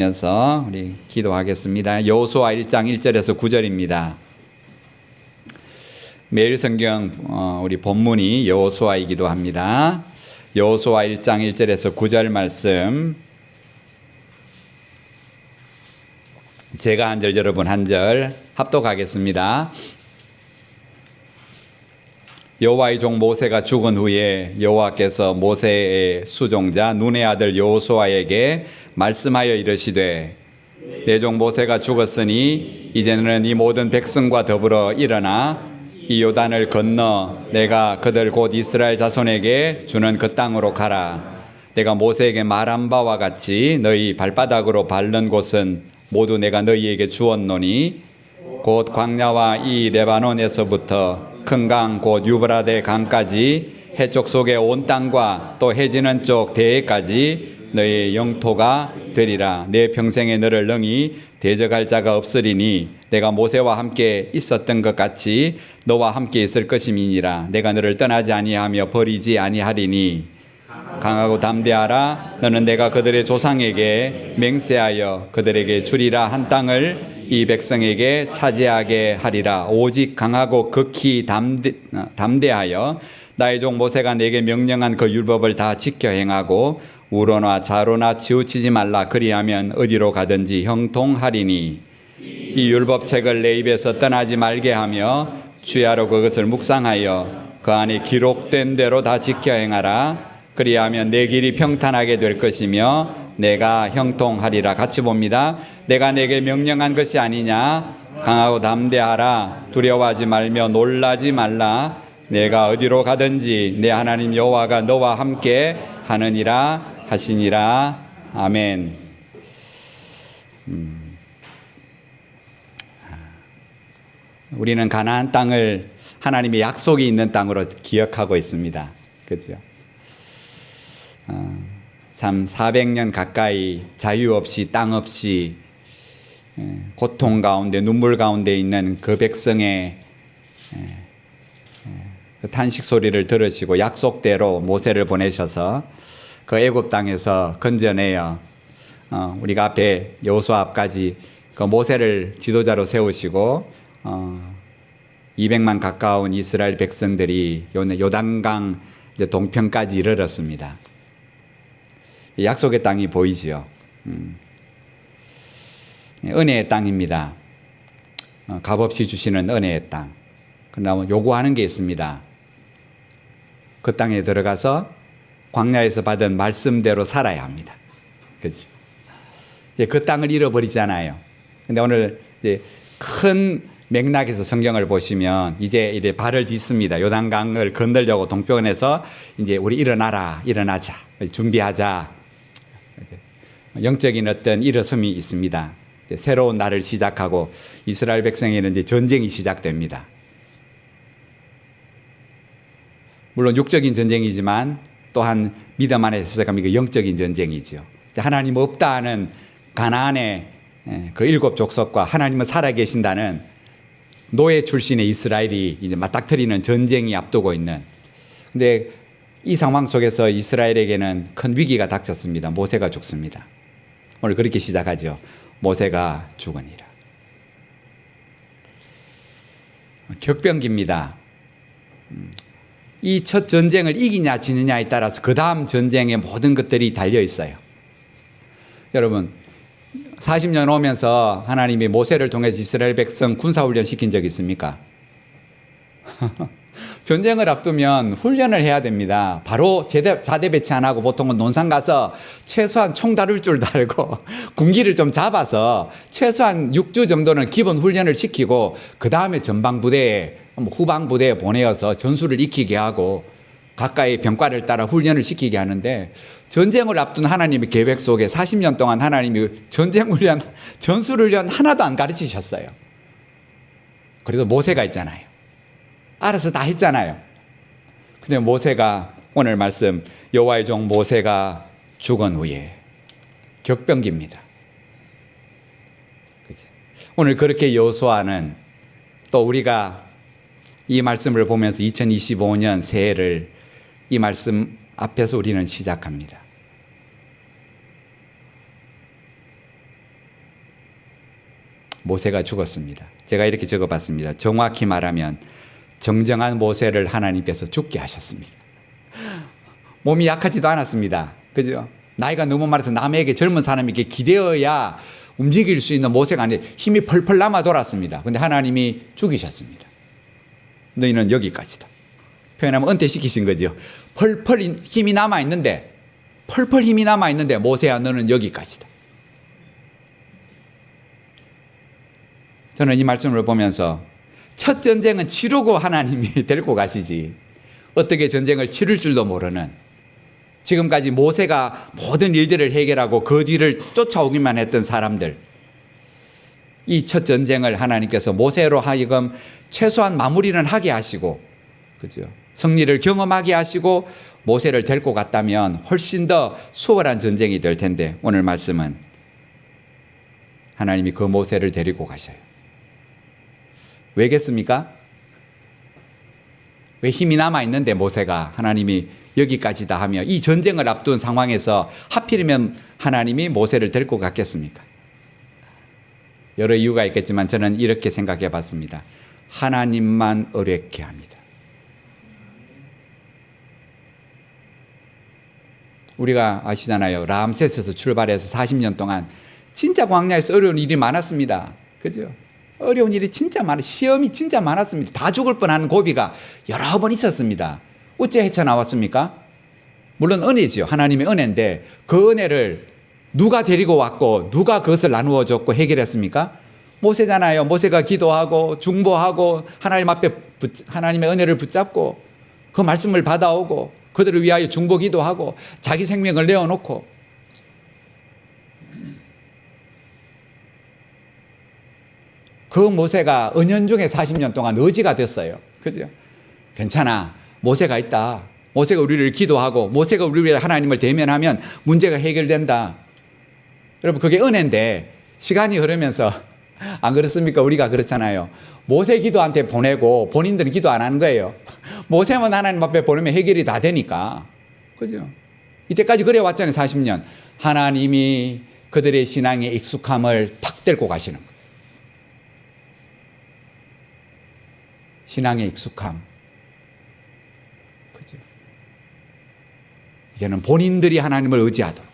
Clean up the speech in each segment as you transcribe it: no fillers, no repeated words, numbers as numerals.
면서 우리 기도하겠습니다. 여호수아 1장 1절에서 9절입니다. 매일 성경 우리 본문이 여호수아이기도 합니다. 여호수아 1장 1절에서 9절 말씀, 제가 한 절 여러분 한 절 합독하겠습니다. 여호와의 종 모세가 죽은 후에 여호와께서 모세의 수종자 눈의 아들 여호수아에게 말씀하여 이르시되, 내 종 모세가 죽었으니 이제는 이 모든 백성과 더불어 일어나 이 요단을 건너 내가 그들 곧 이스라엘 자손에게 주는 그 땅으로 가라. 내가 모세에게 말한 바와 같이 너희 발바닥으로 밟는 곳은 모두 내가 너희에게 주었노니 곧 광야와 이 레바논에서부터 큰 강 곧 유브라데 강까지 해쪽 속의 온 땅과 또 해지는 쪽 대해까지 너의 영토가 되리라. 내 평생에 너를 능히 대적할 자가 없으리니 내가 모세와 함께 있었던 것 같이 너와 함께 있을 것임이니라. 내가 너를 떠나지 아니하며 버리지 아니하리니 강하고 담대하라. 너는 내가 그들의 조상에게 맹세하여 그들에게 주리라 한 땅을 이 백성에게 차지하게 하리라. 오직 강하고 극히 담대하여 나의 종 모세가 내게 명령한 그 율법을 다 지켜 행하고 우로나 좌로나 치우치지 말라. 그리하면 어디로 가든지 형통하리니 이 율법책을 내 입에서 떠나지 말게 하며 주야로 그것을 묵상하여 그 안에 기록된 대로 다 지켜 행하라. 그리하면 내 길이 평탄하게 될 것이며 내가 형통하리라. 같이 봅니다. 내가 내게 명령한 것이 아니냐. 강하고 담대하라. 두려워하지 말며 놀라지 말라. 내가 어디로 가든지 내 하나님 여호와가 너와 함께 하느니라 하시니라. 아멘. 우리는 가나안 땅을 하나님의 약속이 있는 땅으로 기억하고 있습니다. 그렇죠? 참 400년 가까이 자유 없이 땅 없이 고통 가운데 눈물 가운데 있는 그 백성의 그 탄식 소리를 들으시고 약속대로 모세를 보내셔서 그 애굽 땅에서 건져내어 우리가 앞에 여호수아 앞까지 그 모세를 지도자로 세우시고 200만 가까운 이스라엘 백성들이 요단강 동편까지 이르렀습니다. 약속의 땅이 보이지요. 은혜의 땅입니다. 값없이 주시는 은혜의 땅. 그러나 요구하는 게 있습니다. 그 땅에 들어가서 광야에서 받은 말씀대로 살아야 합니다. 그렇죠? 그 땅을 잃어버리잖아요. 근데 오늘 이제 큰 맥락에서 성경을 보시면 이제 이제 발을 딛습니다. 요단강을 건너려고 동편에서 이제 우리 일어나자, 준비하자. 영적인 어떤 일어섬이 있습니다. 이제 새로운 날을 시작하고 이스라엘 백성에는 이제 전쟁이 시작됩니다. 물론 육적인 전쟁이지만 또한 믿음 안에서 시작하면 영적인 전쟁이죠. 하나님 없다 하는 가나안의 그 7 족속과 하나님은 살아계신다는 노예 출신의 이스라엘이 이제 맞닥뜨리는 전쟁이 앞두고 있는. 근데 이 상황 속에서 이스라엘에게는 큰 위기가 닥쳤습니다. 모세가 죽습니다. 오늘 그렇게 시작하죠. 모세가 죽으니라. 격변기입니다. 이 첫 전쟁을 이기냐 지느냐에 따라서 그 다음 전쟁의 모든 것들이 달려 있어요. 여러분 40년 오면서 하나님이 모세를 통해서 이스라엘 백성 군사훈련 시킨 적 있습니까? 전쟁을 앞두면 훈련을 해야 됩니다. 바로 자대 배치 안 하고 보통은 논산 가서 최소한 총 다룰 줄도 알고 군기를 좀 잡아서 최소한 6주 정도는 기본 훈련을 시키고 그 다음에 전방부대에 후방부대에 보내어서 전술을 익히게 하고 가까이 병과를 따라 훈련을 시키게 하는데, 전쟁을 앞둔 하나님의 계획 속에 40년 동안 하나님이 전쟁훈련, 전술훈련 하나도 안 가르치셨어요. 그래도 모세가 있잖아요. 알아서 다 했잖아요. 근데 모세가, 오늘 말씀 여호와의 종 모세가 죽은 후에 격변기입니다. 그치? 오늘 그렇게 여호수아는 또 우리가 이 말씀을 보면서 2025년 새해를 이 말씀 앞에서 우리는 시작합니다. 모세가 죽었습니다. 제가 이렇게 적어봤습니다. 정확히 말하면 정정한 모세를 하나님께서 죽게 하셨습니다. 몸이 약하지도 않았습니다. 그죠? 나이가 너무 많아서 남에게 젊은 사람에게 기대어야 움직일 수 있는 모세가 아니라 힘이 펄펄 남아 돌았습니다. 근데 하나님이 죽이셨습니다. 너희는 여기까지다. 표현하면 은퇴시키신 거죠. 펄펄 힘이 남아있는데, 모세야 너는 여기까지다. 저는 이 말씀을 보면서 첫 전쟁은 치르고 하나님이 데리고 가시지, 어떻게 전쟁을 치를 줄도 모르는, 지금까지 모세가 모든 일들을 해결하고 그 뒤를 쫓아오기만 했던 사람들, 이 첫 전쟁을 하나님께서 모세로 하여금 최소한 마무리는 하게 하시고, 그죠? 승리를 경험하게 하시고 모세를 데리고 갔다면 훨씬 더 수월한 전쟁이 될 텐데, 오늘 말씀은 하나님이 그 모세를 데리고 가셔요. 왜겠습니까? 왜 힘이 남아있는데 모세가 하나님이 여기까지다 하며 이 전쟁을 앞둔 상황에서 하필이면 하나님이 모세를 데리고 갔겠습니까? 여러 이유가 있겠지만 저는 이렇게 생각해 봤습니다. 하나님만 어렵게 합니다. 우리가 아시잖아요. 람세스에서 출발해서 40년 동안 진짜 광야에서 어려운 일이 많았습니다. 그죠? 어려운 일이 진짜 시험이 진짜 많았습니다. 다 죽을 뻔한 고비가 여러 번 있었습니다. 어째 헤쳐나왔습니까? 물론 은혜지요. 하나님의 은혜인데 그 은혜를 누가 데리고 왔고 누가 그것을 나누어 줬고 해결했습니까? 모세잖아요. 모세가 기도하고 중보하고 하나님 앞에 하나님의 은혜를 붙잡고 그 말씀을 받아오고 그들을 위하여 중보 기도하고 자기 생명을 내어놓고, 그 모세가 은연중에 40년 동안 의지가 됐어요. 그죠? 괜찮아. 모세가 있다. 모세가 우리를 기도하고 모세가 우리를 하나님을 대면하면 문제가 해결된다. 여러분, 그게 은혜인데 시간이 흐르면서 안 그렇습니까? 우리가 그렇잖아요. 모세 기도한테 보내고 본인들은 기도 안 하는 거예요. 모세만 하나님 앞에 보내면 해결이 다 되니까. 그죠? 이때까지 그래 왔잖아요. 40년. 하나님이 그들의 신앙에 익숙함을 탁 데리고 가시는 거예요. 신앙의 익숙함. 그죠? 이제는 본인들이 하나님을 의지하도록.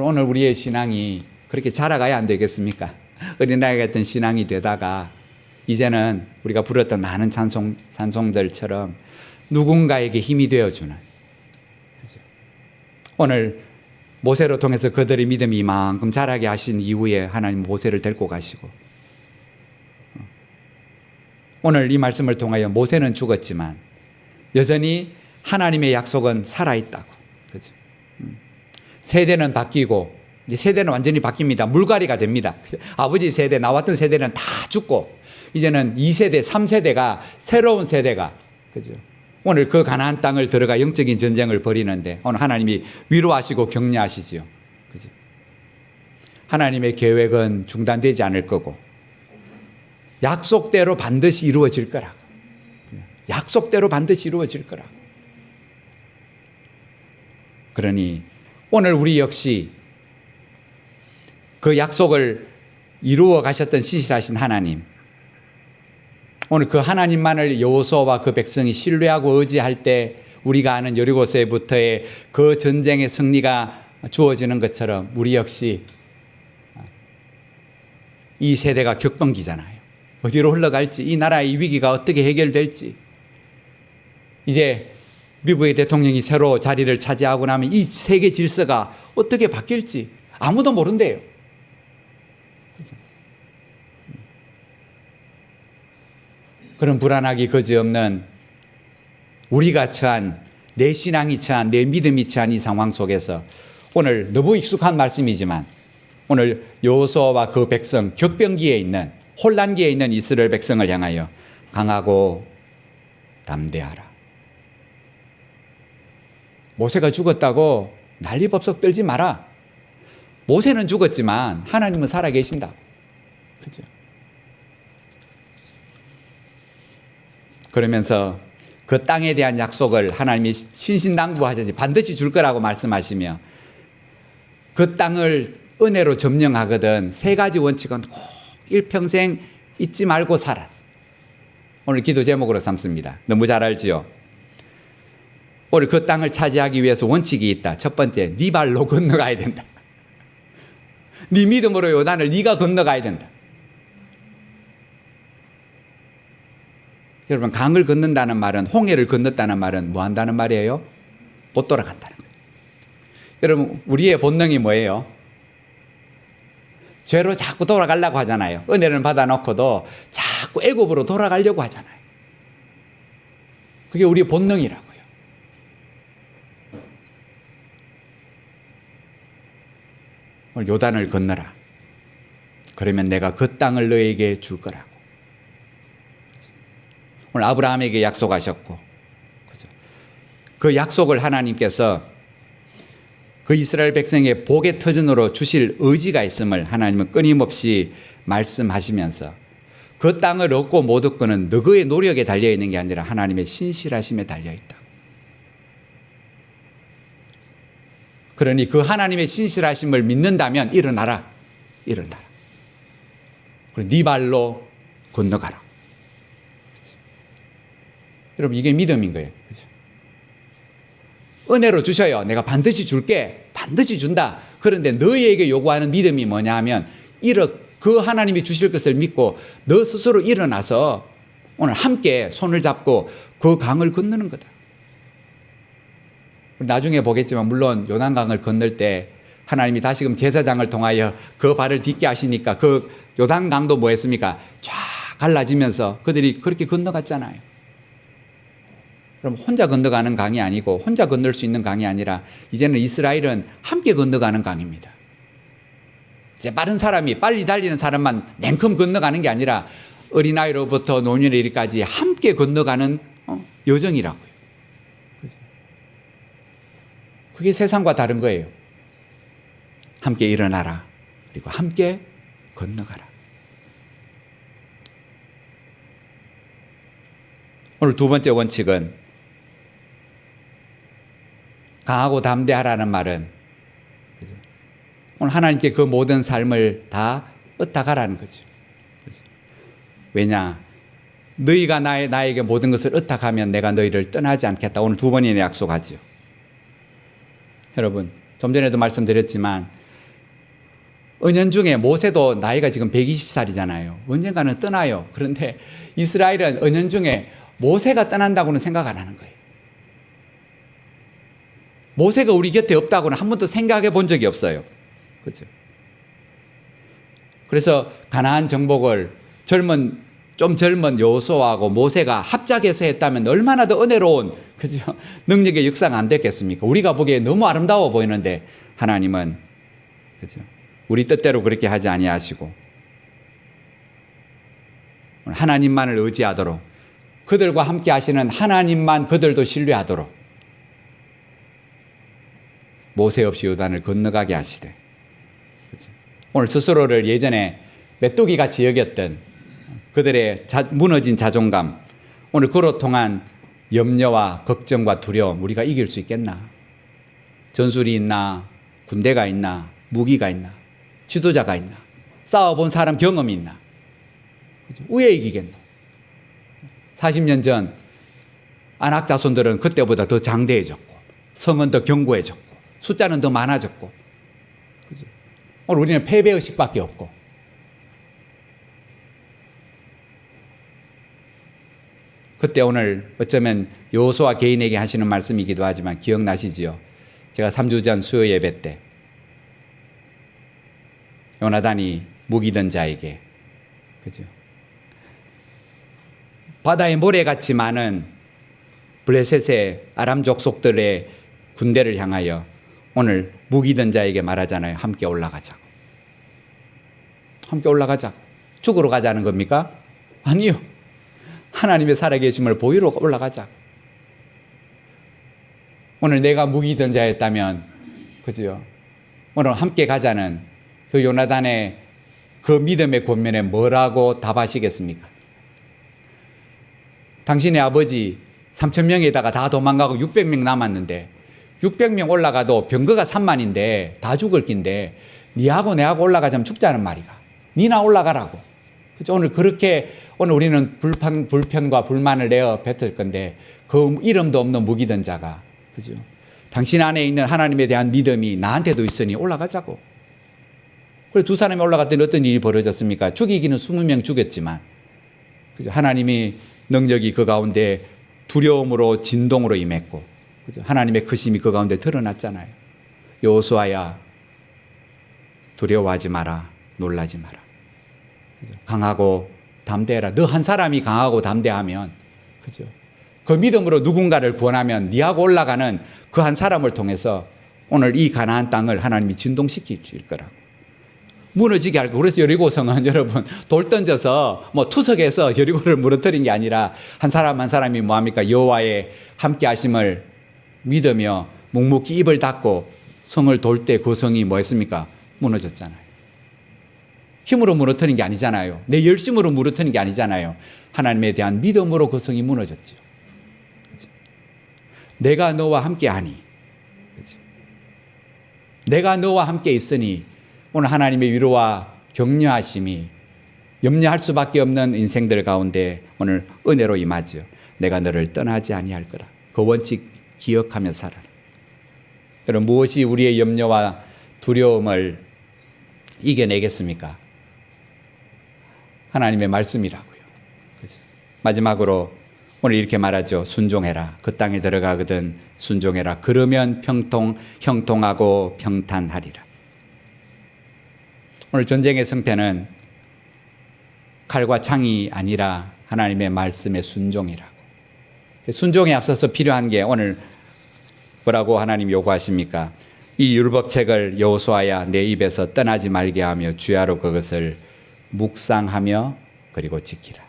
오늘 우리의 신앙이 그렇게 자라가야 안 되겠습니까? 어린아이 같은 신앙이 되다가 이제는 우리가 부렸던 많은 찬송들처럼 누군가에게 힘이 되어주는. 그죠? 오늘 모세로 통해서 그들의 믿음이 이만큼 자라게 하신 이후에 하나님 모세를 데리고 가시고, 오늘 이 말씀을 통하여 모세는 죽었지만 여전히 하나님의 약속은 살아있다고. 그죠? 세대는 바뀌고, 이제 세대는 완전히 바뀝니다. 물갈이가 됩니다. 아버지 세대, 나왔던 세대는 다 죽고, 이제는 2세대, 3세대가, 새로운 세대가, 그죠? 오늘 그 가나안 땅을 들어가 영적인 전쟁을 벌이는데, 오늘 하나님이 위로하시고 격려하시지요. 그죠? 하나님의 계획은 중단되지 않을 거고, 약속대로 반드시 이루어질 거라고. 약속대로 반드시 이루어질 거라고. 그러니, 오늘 우리 역시 그 약속을 이루어 가셨던 신실하신 하나님, 오늘 그 하나님만을 여호수아와 그 백성이 신뢰하고 의지할 때 우리가 아는 여리고서부터의 그 전쟁의 승리가 주어지는 것처럼 우리 역시 이 세대가 격변기잖아요. 어디로 흘러갈지, 이 나라의 위기가 어떻게 해결될지, 이제 미국의 대통령이 새로 자리를 차지하고 나면 이 세계 질서가 어떻게 바뀔지 아무도 모른대요. 그런 불안하기 거지없는 우리가 처한, 내 신앙이 처한, 내 믿음이 처한 이 상황 속에서 오늘 너무 익숙한 말씀이지만 오늘 여호수아와 그 백성, 격변기에 있는, 혼란기에 있는 이스라엘 백성을 향하여 강하고 담대하라. 모세가 죽었다고 난리법석 떨지 마라. 모세는 죽었지만 하나님은 살아계신다고. 그죠? 그러면서 그 땅에 대한 약속을 하나님이 신신당부하셨지, 반드시 줄 거라고 말씀하시며 그 땅을 은혜로 점령하거든 세 가지 원칙은 꼭 일평생 잊지 말고 살아. 오늘 기도 제목으로 삼습니다. 너무 잘 알지요? 오늘 그 땅을 차지하기 위해서 원칙이 있다. 첫 번째, 네 발로 건너가야 된다. 네 믿음으로 요단을 네가 건너가야 된다. 여러분, 강을 건넌다는 말은, 홍해를 건넜다는 말은 뭐 한다는 말이에요? 못 돌아간다는 거예요. 여러분, 우리의 본능이 뭐예요? 죄로 자꾸 돌아가려고 하잖아요. 은혜를 받아놓고도 자꾸 애굽으로 돌아가려고 하잖아요. 그게 우리의 본능이라고요. 오늘 요단을 건너라. 그러면 내가 그 땅을 너에게 줄 거라고. 오늘 아브라함에게 약속하셨고, 그 약속을 하나님께서 그 이스라엘 백성의 복의 터전으로 주실 의지가 있음을 하나님은 끊임없이 말씀하시면서 그 땅을 얻고 못 얻고는 너의 노력에 달려있는 게 아니라 하나님의 신실하심에 달려있다. 그러니 그 하나님의 신실하심을 믿는다면 일어나라. 일어나라. 그리고 네 발로 건너가라. 그렇죠? 여러분, 이게 믿음인 거예요. 그렇죠? 은혜로 주셔요. 내가 반드시 줄게. 반드시 준다. 그런데 너희에게 요구하는 믿음이 뭐냐 하면 그 하나님이 주실 것을 믿고 너 스스로 일어나서 오늘 함께 손을 잡고 그 강을 건너는 거다. 나중에 보겠지만 물론 요단강을 건널 때 하나님이 다시금 제사장을 통하여 그 발을 딛게 하시니까 그 요단강도 뭐 했습니까? 쫙 갈라지면서 그들이 그렇게 건너갔잖아요. 그럼 혼자 건너가는 강이 아니고 혼자 건널 수 있는 강이 아니라 이제는 이스라엘은 함께 건너가는 강입니다. 이제 빠른 사람이 빨리 달리는 사람만 냉큼 건너가는 게 아니라 어린아이로부터 노년에 이르기까지 함께 건너가는 여정이라고요. 그게 세상과 다른 거예요. 함께 일어나라. 그리고 함께 건너가라. 오늘 두 번째 원칙은 강하고 담대하라는 말은 오늘 하나님께 그 모든 삶을 다 의탁하라는 거죠. 왜냐? 너희가 나에게 모든 것을 의탁하면 내가 너희를 떠나지 않겠다. 오늘 두 번이나 약속하지요. 여러분, 좀 전에도 말씀드렸지만 은연중에 모세도 나이가 지금 120살이잖아요. 언젠가는 떠나요. 그런데 이스라엘은 은연중에 모세가 떠난다고는 생각 안 하는 거예요. 모세가 우리 곁에 없다고는 한 번도 생각해 본 적이 없어요. 그렇죠? 그래서 가나안 정복을 좀 젊은 여호수아하고 모세가 합작해서 했다면 얼마나 더 은혜로운, 그죠? 능력의 역사가 안 됐겠습니까? 우리가 보기에 너무 아름다워 보이는데 하나님은, 그죠? 우리 뜻대로 그렇게 하지 아니하시고 하나님만을 의지하도록, 그들과 함께 하시는 하나님만 그들도 신뢰하도록 모세 없이 요단을 건너가게 하시되, 그죠? 오늘 스스로를 예전에 메뚜기 같이 여겼던 그들의 무너진 자존감, 오늘 그로 통한 염려와 걱정과 두려움, 우리가 이길 수 있겠나? 전술이 있나? 군대가 있나? 무기가 있나? 지도자가 있나? 싸워본 사람 경험이 있나? 왜 이기겠노? 40년 전 아낙 자손들은 그때보다 더 장대해졌고 성은 더 견고해졌고 숫자는 더 많아졌고, 그죠? 오늘 우리는 패배의식밖에 없고, 그때 오늘 어쩌면 여호수아 개인에게 하시는 말씀이기도 하지만 기억나시지요? 제가 3주 전 수요 예배 때 요나단이 무기던 자에게, 그죠? 바다의 모래같이 많은 블레셋의 아람 족속들의 군대를 향하여 오늘 무기던 자에게 말하잖아요. 함께 올라가자고. 함께 올라가자고. 죽으러 가자는 겁니까? 아니요. 하나님의 살아계심을 보이러 올라가자고. 오늘 내가 무기던 자였다면, 그죠? 오늘 함께 가자는 그 요나단의 그 믿음의 권면에 뭐라고 답하시겠습니까? 당신의 아버지 3,000명에다가 다 도망가고 600명 남았는데 600명 올라가도 병거가 3만인데 다 죽을 낀데 니하고 내하고 올라가자면 죽자는 말이가. 니나 올라가라고. 그죠? 오늘 그렇게 오늘 우리는 불편과 불만을 내어 뱉을 건데 그 이름도 없는 무기던 자가, 그죠? 당신 안에 있는 하나님에 대한 믿음이 나한테도 있으니 올라가자고. 그래 두 사람이 올라갔더니 어떤 일이 벌어졌습니까? 죽이기는 20명 죽였지만, 그죠? 하나님이 능력이 그 가운데 두려움으로 진동으로 임했고, 그죠? 하나님의 크심이 그 가운데 드러났잖아요. 여호수아야, 두려워하지 마라, 놀라지 마라. 그죠? 강하고 담대해라. 너 한 사람이 강하고 담대하면, 그죠? 그 믿음으로 누군가를 구원하면 니하고 올라가는 그 한 사람을 통해서 오늘 이 가나안 땅을 하나님이 진동시킬 거라고. 무너지게 할 거. 그래서 여리고성은 여러분 돌 던져서 뭐 투석해서 여리고를 무너뜨린 게 아니라 한 사람 한 사람이 뭐합니까? 여호와의 함께 하심을 믿으며 묵묵히 입을 닫고 성을 돌 때 그 성이 뭐 했습니까? 무너졌잖아요. 힘으로 무너뜨린 게 아니잖아요. 내 열심으로 무너뜨린 게 아니잖아요. 하나님에 대한 믿음으로 그 성이 무너졌죠. 그렇죠? 내가 너와 함께하니, 그렇죠? 내가 너와 함께 있으니 오늘 하나님의 위로와 격려하심이 염려할 수밖에 없는 인생들 가운데 오늘 은혜로 임하죠. 내가 너를 떠나지 아니할 거라. 그 원칙 기억하며 살아라. 여러분 무엇이 우리의 염려와 두려움을 이겨내겠습니까? 하나님의 말씀이라고요. 그죠? 마지막으로 오늘 이렇게 말하죠. 순종해라. 그 땅에 들어가거든 순종해라. 그러면 형통하고 평탄하리라. 오늘 전쟁의 승패는 칼과 창이 아니라 하나님의 말씀의 순종이라고. 순종에 앞서서 필요한 게 오늘 뭐라고 하나님 요구하십니까? 이 율법책을 여호수아야 내 입에서 떠나지 말게 하며 주야로 그것을 묵상하며 그리고 지키라.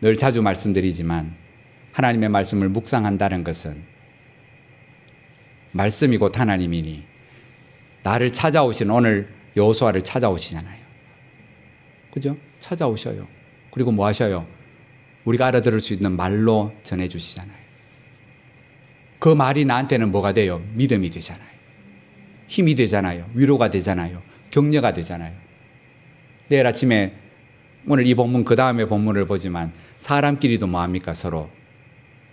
늘 자주 말씀드리지만 하나님의 말씀을 묵상한다는 것은 말씀이 곧 하나님이니 나를 찾아오신 오늘 여호수아를 찾아오시잖아요. 그죠? 찾아오셔요. 그리고 뭐 하셔요? 우리가 알아들을 수 있는 말로 전해주시잖아요. 그 말이 나한테는 뭐가 돼요? 믿음이 되잖아요. 힘이 되잖아요. 위로가 되잖아요. 격려가 되잖아요. 내일 아침에 오늘 이 본문 그 다음에 본문을 보지만 사람끼리도 뭐합니까? 서로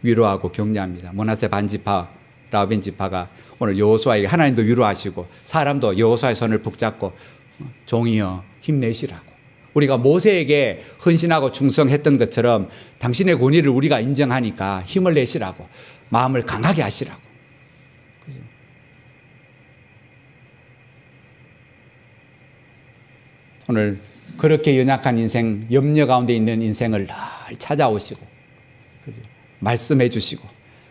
위로하고 격려합니다. 므낫세 반지파, 라벤 지파가 오늘 여호수아에게 하나님도 위로하시고 사람도 여호수아의 손을 붙잡고 종이여 힘내시라고. 우리가 모세에게 헌신하고 충성했던 것처럼 당신의 권위를 우리가 인정하니까 힘을 내시라고, 마음을 강하게 하시라고. 그죠? 오늘 그렇게 연약한 인생, 염려 가운데 있는 인생을 늘 찾아오시고, 그죠? 말씀해 주시고,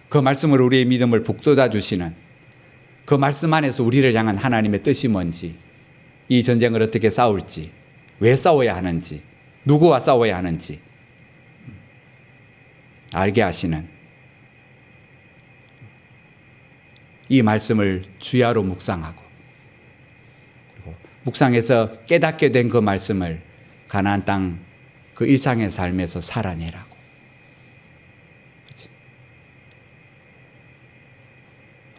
그 말씀으로 우리의 믿음을 북돋아 주시는 그 말씀 안에서 우리를 향한 하나님의 뜻이 뭔지, 이 전쟁을 어떻게 싸울지, 왜 싸워야 하는지, 누구와 싸워야 하는지 알게 하시는 이 말씀을 주야로 묵상하고, 그리고 묵상해서 깨닫게 된 그 말씀을 가나안 땅 그 일상의 삶에서 살아내라고. 그치?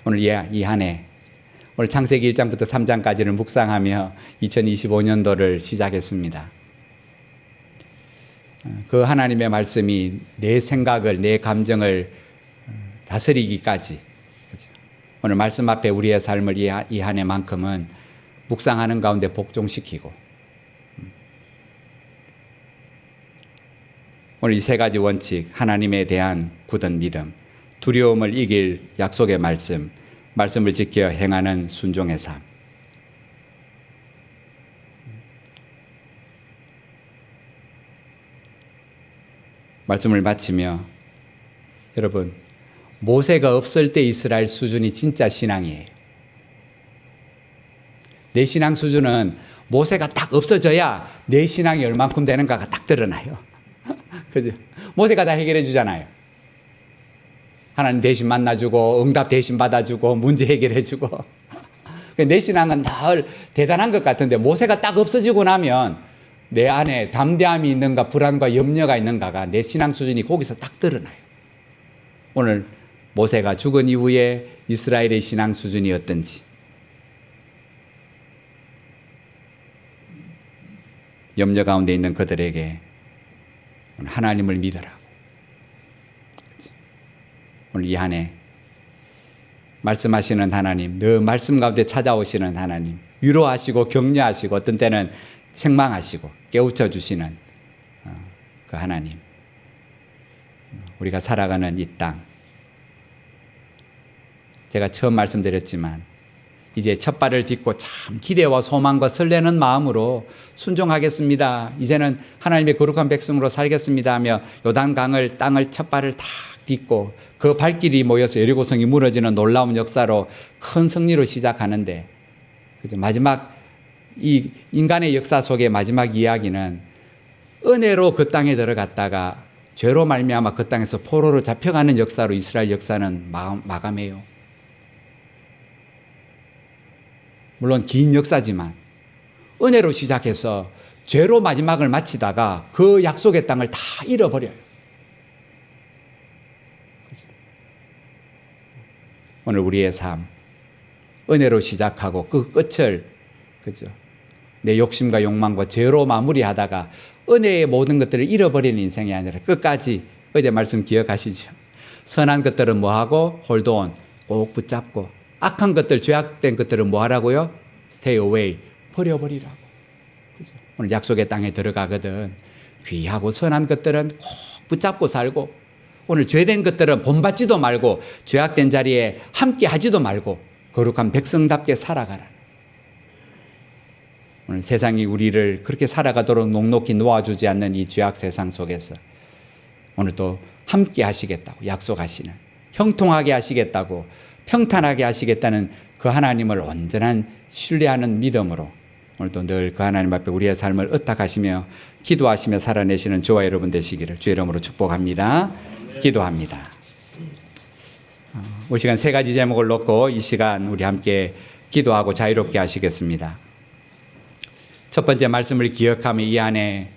오늘 이 한 해, 오늘 창세기 1장부터 3장까지를 묵상하며 2025년도를 시작했습니다. 그 하나님의 말씀이 내 생각을, 내 감정을 다스리기까지, 그렇죠? 오늘 말씀 앞에 우리의 삶을 이 한 해만큼은 묵상하는 가운데 복종시키고, 오늘 이 세 가지 원칙, 하나님에 대한 굳은 믿음, 두려움을 이길 약속의 말씀, 말씀을 지켜 행하는 순종의 삶. 말씀을 마치며 여러분, 모세가 없을 때 이스라엘 수준이 진짜 신앙이에요. 내 신앙 수준은 모세가 딱 없어져야 내 신앙이 얼만큼 되는가가 딱 드러나요. 그죠? 모세가 다 해결해 주잖아요. 하나님 대신 만나주고, 응답 대신 받아주고, 문제 해결해주고. 내 신앙은 늘 대단한 것 같은데 모세가 딱 없어지고 나면 내 안에 담대함이 있는가 불안과 염려가 있는가가 내 신앙 수준이 거기서 딱 드러나요. 오늘 모세가 죽은 이후에 이스라엘의 신앙 수준이 어떤지, 염려 가운데 있는 그들에게 하나님을 믿으라고. 오늘 이 한 해 말씀하시는 하나님, 늘 말씀 가운데 찾아오시는 하나님, 위로하시고 격려하시고 어떤 때는 책망하시고 깨우쳐 주시는 그 하나님, 우리가 살아가는 이 땅, 제가 처음 말씀드렸지만 이제 첫 발을 딛고 참 기대와 소망과 설레는 마음으로 순종하겠습니다. 이제는 하나님의 거룩한 백성으로 살겠습니다 하며 요단강을 땅을 첫 발을 탁 딛고 그 발길이 모여서 여리고성이 무너지는 놀라운 역사로 큰 승리로 시작하는데, 그죠? 마지막 이 인간의 역사 속의 마지막 이야기는 은혜로 그 땅에 들어갔다가 죄로 말미암아 그 땅에서 포로로 잡혀가는 역사로 이스라엘 역사는 마감해요. 물론 긴 역사지만 은혜로 시작해서 죄로 마지막을 마치다가 그 약속의 땅을 다 잃어버려요. 오늘 우리의 삶, 은혜로 시작하고 그 끝을, 그죠? 내 욕심과 욕망과 죄로 마무리하다가 은혜의 모든 것들을 잃어버리는 인생이 아니라 끝까지, 어제 말씀 기억하시죠? 선한 것들은 뭐하고? 홀드온, 꼭 붙잡고, 악한 것들, 죄악된 것들은 뭐하라고요? Stay away, 버려버리라고. 그죠? 오늘 약속의 땅에 들어가거든 귀하고 선한 것들은 꼭 붙잡고 살고, 오늘 죄된 것들은 본받지도 말고 죄악된 자리에 함께 하지도 말고 거룩한 백성답게 살아가라는, 오늘 세상이 우리를 그렇게 살아가도록 넉넉히 놓아주지 않는 이 죄악 세상 속에서 오늘 또 함께 하시겠다고 약속하시는, 형통하게 하시겠다고, 평탄하게 하시겠다는 그 하나님을 온전한 신뢰하는 믿음으로 오늘도 늘 그 하나님 앞에 우리의 삶을 의탁하시며 기도하시며 살아내시는 저와 여러분 되시기를 주의 이름으로 축복합니다. 기도합니다. 우리 시간 세 가지 제목을 놓고 이 시간 우리 함께 기도하고 자유롭게 하시겠습니다. 첫 번째 말씀을 기억하며 이 안에